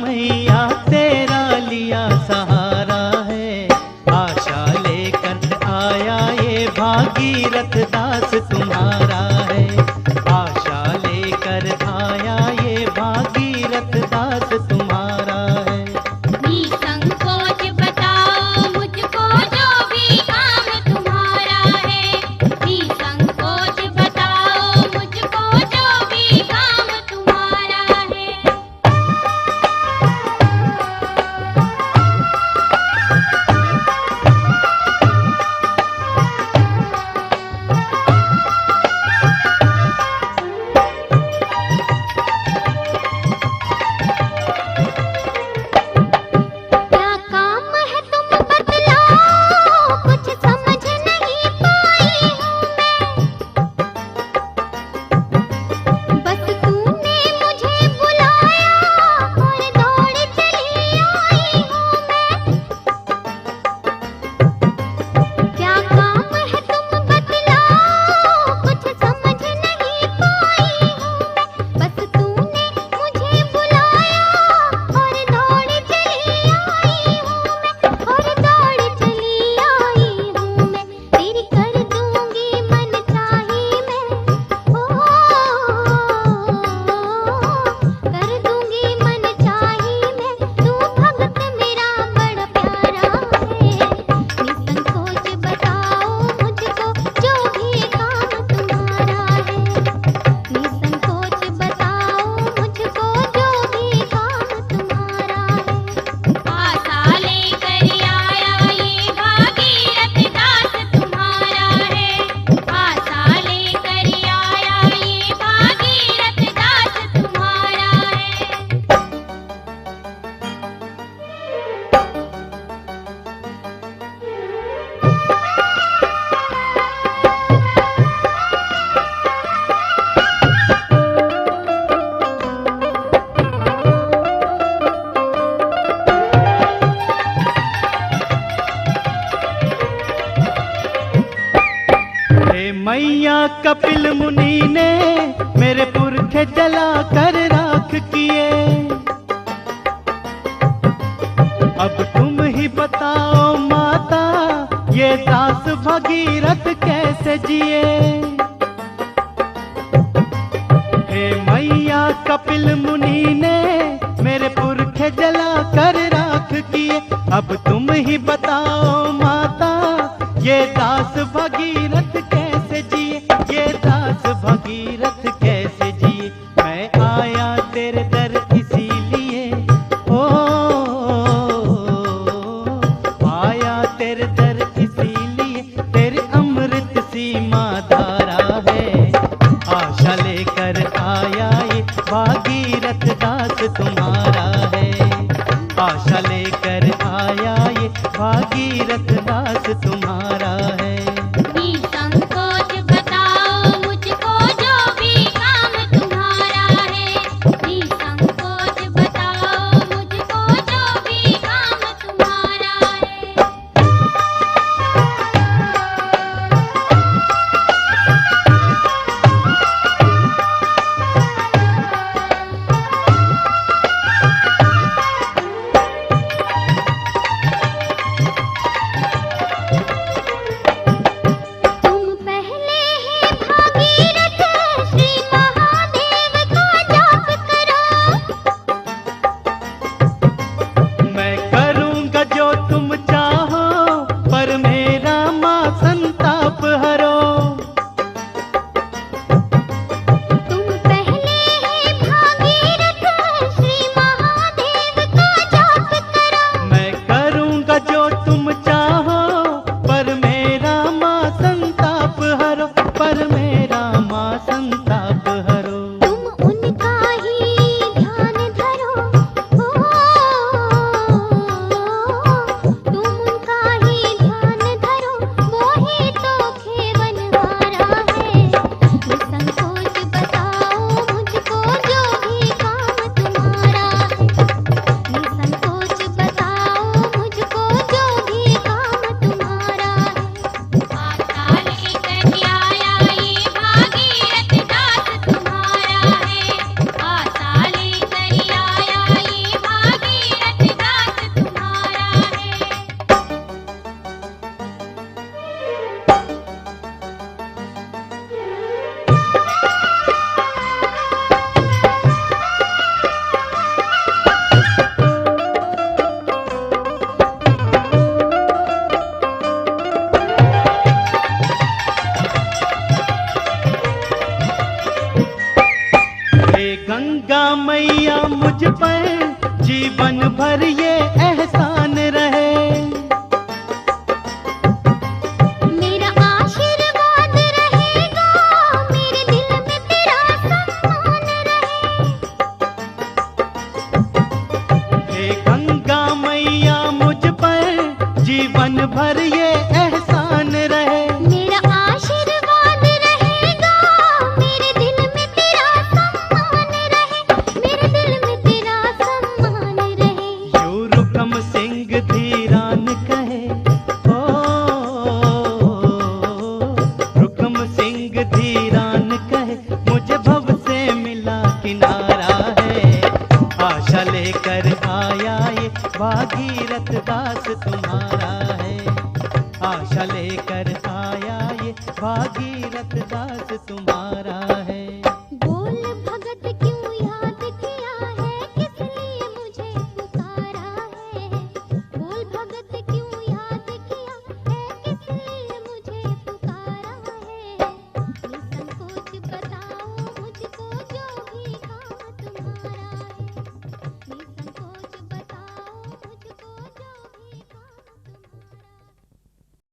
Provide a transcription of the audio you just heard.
मैया तेरा लिया सहारा है, आशा लेकर आया ये भागीरथ दास तुम्हारा है, आशा लेकर आया ये भागीरथ दास तुम्हारा है। निसंकोच बताओ मुझको जो भी काम तुम्हारा है, निसंकोच बताओ मुझको जो भी काम तुम्हारा है। क्या काम है तुम बतलाओ, कुछ समझ नहीं पाई हूँ मैं। बस तूने मुझे बुलाया और दौड़ चली आई हूँ मैं। क्या काम है तुम बतलाओ, कुछ समझ नहीं पाई हूँ मैं। बस तूने मुझे बुलाया और दौड़ चली आई हूँ मैं, और दौड़ चली आई हूँ मैं। तेरी कर दूंगी मनचाही मैं, ओ कर दूंगी मनचाही मैं। तू भक्त मेरा बड़ा प्यारा है, निसंकोच बताओ मुझको जो भी काम तुम्हारा है, निसंकोच बताओ मुझको जो भी काम तुम्हारा है। आशा लेकर आया ये भागीरथ दास तुम्हारा है, आशा लेकर आया ये भागीरथ दास तुम्हारा है। हे मैया कपिल मुनि ने मेरे पुरखे जला कर राख किए, अब तुम ही बताओ माता ये दास भगीरथ कैसे जिए। हे मैया कपिल मुनि ने मेरे पुरखे जला कर राख किए, अब तुम ही बताओ माता ये दास भगीरथ कैसे जिए, ये दास भगीरथ कैसे जिए। मैं आया तेरे दर इसीलिए, ओ आया तेरे दर इसीलिए, तेरी अमृत सीमा धारा है, आशा लेकर आया ये भागीरथ दास तुम्हारा है, आशा लेकर आया ये भागीरथ दास तुम्हारा है। निसंकोच बताओ मुझको जो भी काम तुम्हारा है, निसंकोच बताओ मुझको जो भी काम तुम्हारा है। जीवन भर ये एहसान रहे। मेरा आशीर्वाद रहेगा, मेरे दिल में तेरा सम्मान रहे। हे गंगा मैया मुझ पर जीवन भर ये एहसान रहे। मेरा आशीर्वाद रहेगा, मेरे दिल में तेरा सम्मान रहे, मेरे दिल में तेरा सम्मान रहे। यूं रुकम सिंह धीरान कहे, ओ रुकम सिंह धीरान कहे, मुझे भव से मिला किनारा है। आशा लेकर आया ये भागीरथ दास तुम्हारा है। आशा लेकर आया ये भागीरथ दास तुम्हारा है।